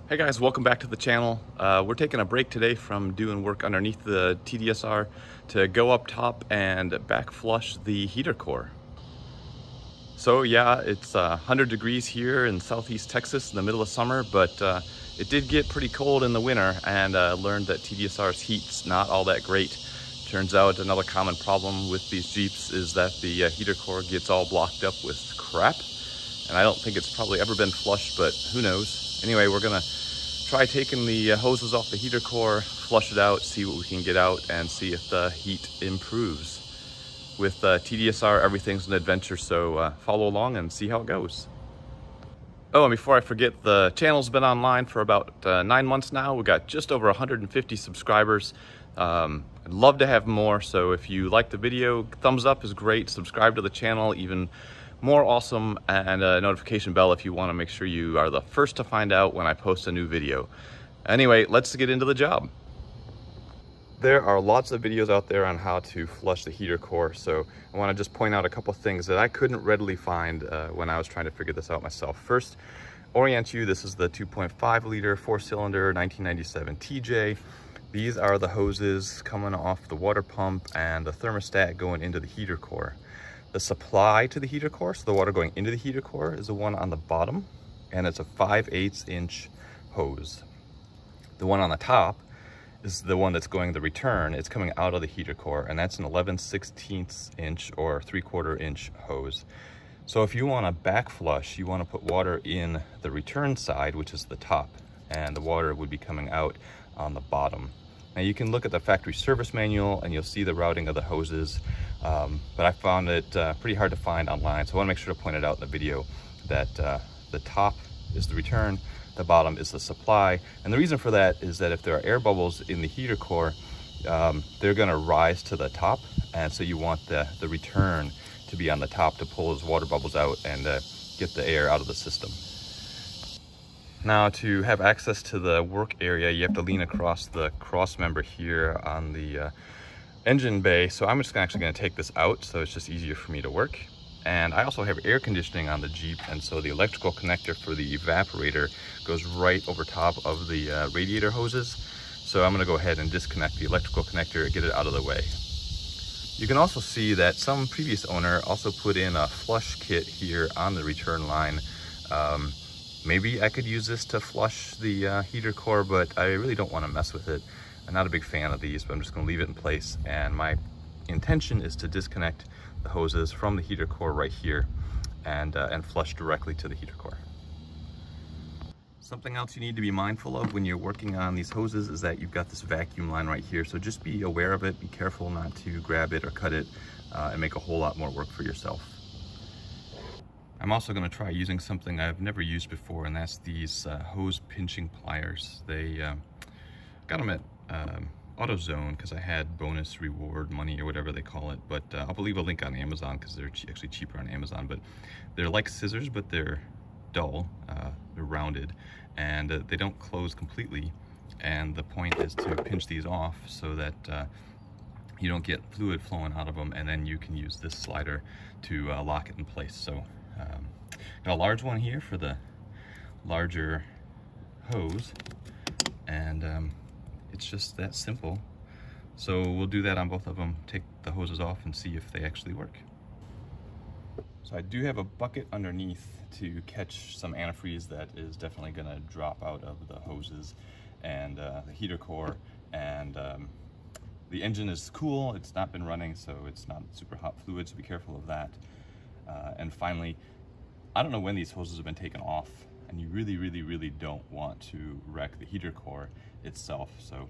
Hey guys, welcome back to the channel. We're taking a break today from doing work underneath the TDSR to go up top and back flush the heater core. So yeah, it's 100 degrees here in southeast Texas in the middle of summer, but it did get pretty cold in the winter, and learned that TDSR's heat's not all that great. Turns out another common problem with these Jeeps is that the heater core gets all blocked up with crap, and I don't think it's probably ever been flushed, but who knows. Anyway, we're gonna try taking the hoses off the heater core, flush it out, see what we can get out, and see if the heat improves. With TDSR, everything's an adventure, so follow along and see how it goes. Oh, and before I forget, the channel's been online for about 9 months now. We've got just over 150 subscribers. I'd love to have more, so if you like the video, thumbs up is great. Subscribe to the channel, even more awesome, and a notification bell if you want to make sure you are the first to find out when I post a new video. Anyway, let's get into the job. There are lots of videos out there on how to flush the heater core, so I want to just point out a couple things that I couldn't readily find when I was trying to figure this out myself. First, orient you, this is the 2.5 liter 4-cylinder 1997 TJ. These are the hoses coming off the water pump and the thermostat going into the heater core. The supply to the heater core, so the water going into the heater core, is the one on the bottom, and it's a 5/8 inch hose. The one on the top is the one that's going the return. It's coming out of the heater core, and that's an 11/16 inch or 3/4 inch hose. So if you want to back flush, you want to put water in the return side, which is the top, and the water would be coming out on the bottom. Now you can look at the factory service manual and you'll see the routing of the hoses, but I found it pretty hard to find online, so I want to make sure to point it out in the video that the top is the return, the bottom is the supply. And the reason for that is that if there are air bubbles in the heater core, they're going to rise to the top, and so you want the return to be on the top to pull those water bubbles out and get the air out of the system. Now, to have access to the work area, you have to lean across the cross member here on the engine bay. So I'm just actually going to take this out, so it's just easier for me to work. And I also have air conditioning on the Jeep, and so the electrical connector for the evaporator goes right over top of the radiator hoses. So I'm going to go ahead and disconnect the electrical connector and get it out of the way. You can also see that some previous owner also put in a flush kit here on the return line. Maybe I could use this to flush the heater core, but I really don't want to mess with it. I'm not a big fan of these, but I'm just going to leave it in place. And my intention is to disconnect the hoses from the heater core right here and flush directly to the heater core. Something else you need to be mindful of when you're working on these hoses is that you've got this vacuum line right here. So just be aware of it. Be careful not to grab it or cut it and make a whole lot more work for yourself. I'm also going to try using something I've never used before, and that's these hose pinching pliers. They got them at AutoZone because I had bonus reward money or whatever they call it, but I'll leave a link on Amazon because they're actually cheaper on Amazon. But they're like scissors, but they're dull, they're rounded, and they don't close completely. And the point is to pinch these off so that you don't get fluid flowing out of them, and then you can use this slider to lock it in place. So got a large one here for the larger hose, and it's just that simple. So we'll do that on both of them, take the hoses off and see if they actually work. So I do have a bucket underneath to catch some antifreeze that is definitely going to drop out of the hoses and the heater core, and the engine is cool. It's not been running, so it's not super hot fluid, so be careful of that. And finally, I don't know when these hoses have been taken off, and you really don't want to wreck the heater core itself. So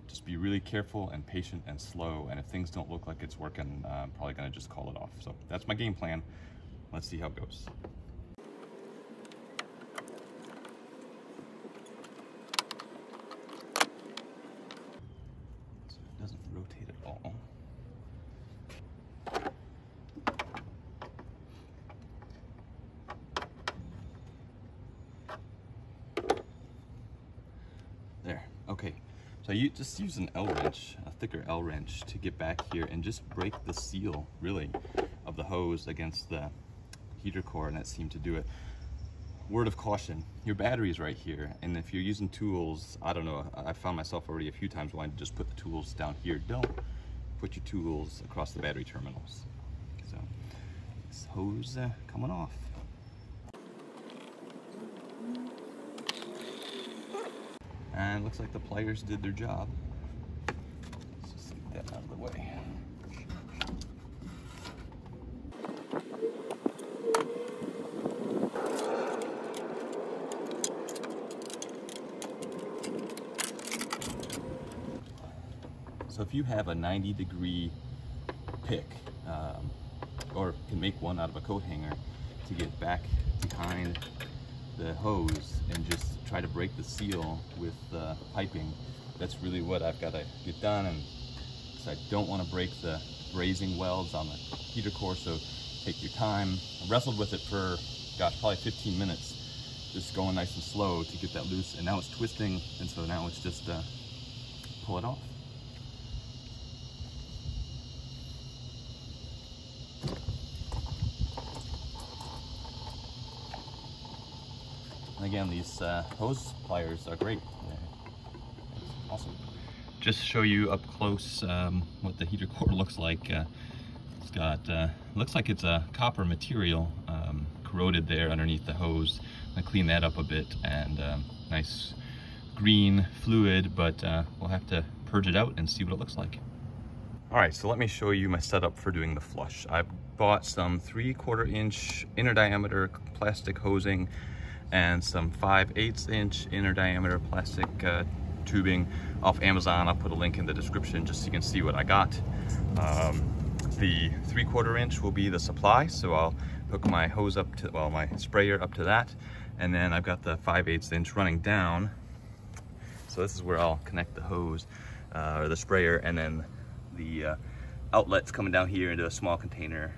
just be really careful and patient and slow, and if things don't look like it's working, I'm probably gonna just call it off. So that's my game plan. Let's see how it goes. So it doesn't rotate at all. There, okay. So you just use an L wrench, a thicker L wrench, to get back here and just break the seal, really, of the hose against the heater core, and that seemed to do it. word of caution, your battery is right here, and if you're using tools, I don't know, I found myself already a few times wanting to just put the tools down here. Don't put your tools across the battery terminals. So this hose coming off. And looks like the pliers did their job. Let's just get that out of the way. So if you have a 90-degree pick, or can make one out of a coat hanger to get back behind the hose and just try to break the seal with the piping, that's really what I've got to get done. And so I don't want to break the brazing welds on the heater core, so take your time. I wrestled with it for, gosh, probably 15 minutes, just going nice and slow to get that loose, and now it's twisting, and so now it's just pull it off. And again, these hose pliers are great. Awesome. Just to show you up close what the heater core looks like. It's got, looks like it's a copper material corroded there underneath the hose. I clean that up a bit, and nice green fluid, but we'll have to purge it out and see what it looks like. All right, so let me show you my setup for doing the flush. I bought some 3/4 inch inner diameter plastic hosing and some 5/8 inch inner diameter plastic tubing off Amazon. I'll put a link in the description just so you can see what I got. The 3/4 inch will be the supply, so I'll hook my hose up to, well, my sprayer up to that, and then I've got the 5/8 inch running down. So this is where I'll connect the hose or the sprayer, and then the outlet's coming down here into a small container.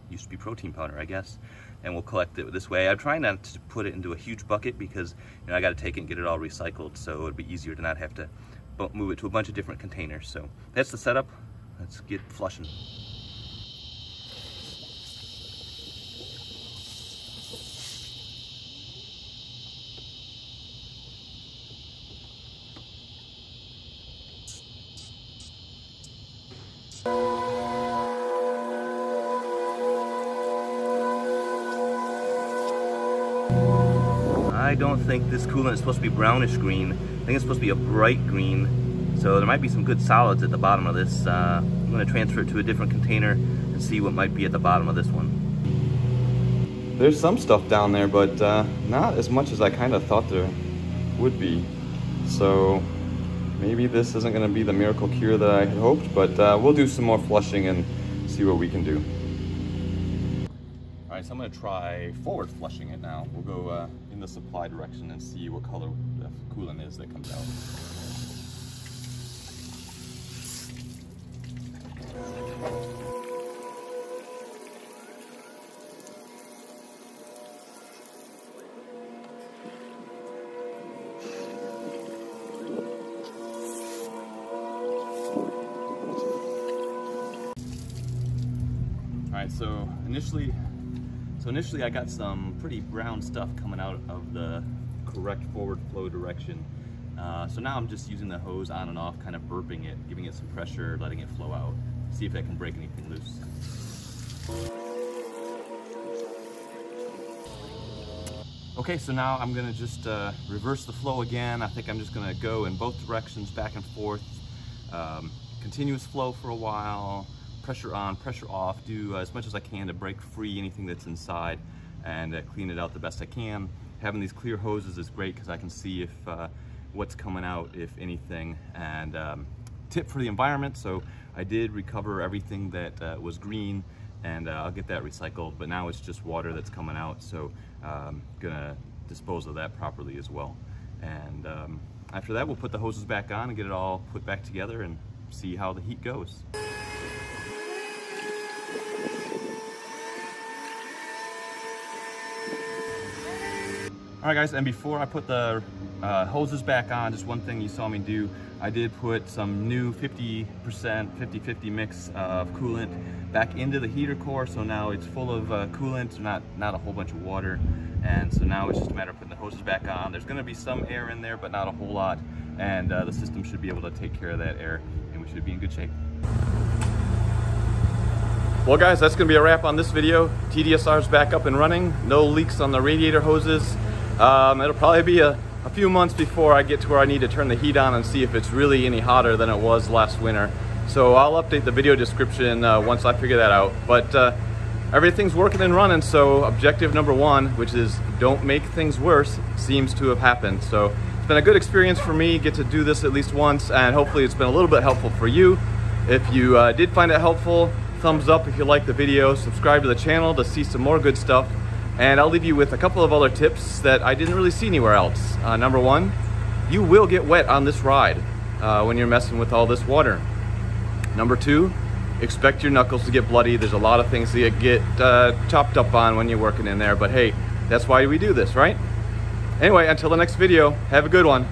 Used to be protein powder, I guess, and we'll collect it this way. I'm trying not to put it into a huge bucket because, you know, I got to take it and get it all recycled, so it'd be easier to not have to move it to a bunch of different containers. So that's the setup. Let's get flushing. I don't think this coolant is supposed to be brownish green. I think it's supposed to be a bright green. So there might be some good solids at the bottom of this. I'm going to transfer it to a different container and see what might be at the bottom of this one. There's some stuff down there, but not as much as I kind of thought there would be. So maybe this isn't going to be the miracle cure that I had hoped, but we'll do some more flushing and see what we can do. All right, so I'm going to try forward flushing it now. We'll go in the supply direction and see what color the coolant is that comes out. All right, so initially I got some pretty brown stuff coming out of the correct forward flow direction. So now I'm just using the hose on and off, kind of burping it, giving it some pressure, letting it flow out, see if I can break anything loose. Okay, so now I'm gonna just reverse the flow again. I think I'm just gonna go in both directions, back and forth, continuous flow for a while, pressure on, pressure off, do as much as I can to break free anything that's inside and clean it out the best I can. Having these clear hoses is great because I can see if what's coming out, if anything. And tip for the environment, so I did recover everything that was green, and I'll get that recycled, but now it's just water that's coming out, so I'm gonna dispose of that properly as well. And after that, we'll put the hoses back on and get it all put back together and see how the heat goes. All right guys, and before I put the hoses back on, just one thing you saw me do, I did put some new 50%, 50-50 mix of coolant back into the heater core, so now it's full of coolant, not a whole bunch of water. And so now it's just a matter of putting the hoses back on. There's gonna be some air in there, but not a whole lot. And the system should be able to take care of that air, and we should be in good shape. Well guys, that's gonna be a wrap on this video. TDSR's back up and running. No leaks on the radiator hoses. It'll probably be a few months before I get to where I need to turn the heat on and see if it's really any hotter than it was last winter. So I'll update the video description once I figure that out. But everything's working and running, so objective number one, which is don't make things worse, seems to have happened. So it's been a good experience for me, get to do this at least once, and hopefully it's been a little bit helpful for you. If you did find it helpful, thumbs up if you like the video, subscribe to the channel to see some more good stuff, and I'll leave you with a couple of other tips that I didn't really see anywhere else. Number one, you will get wet on this ride when you're messing with all this water. Number two, expect your knuckles to get bloody. There's a lot of things that get chopped up on when you're working in there, but hey, that's why we do this, right? Anyway, until the next video, have a good one.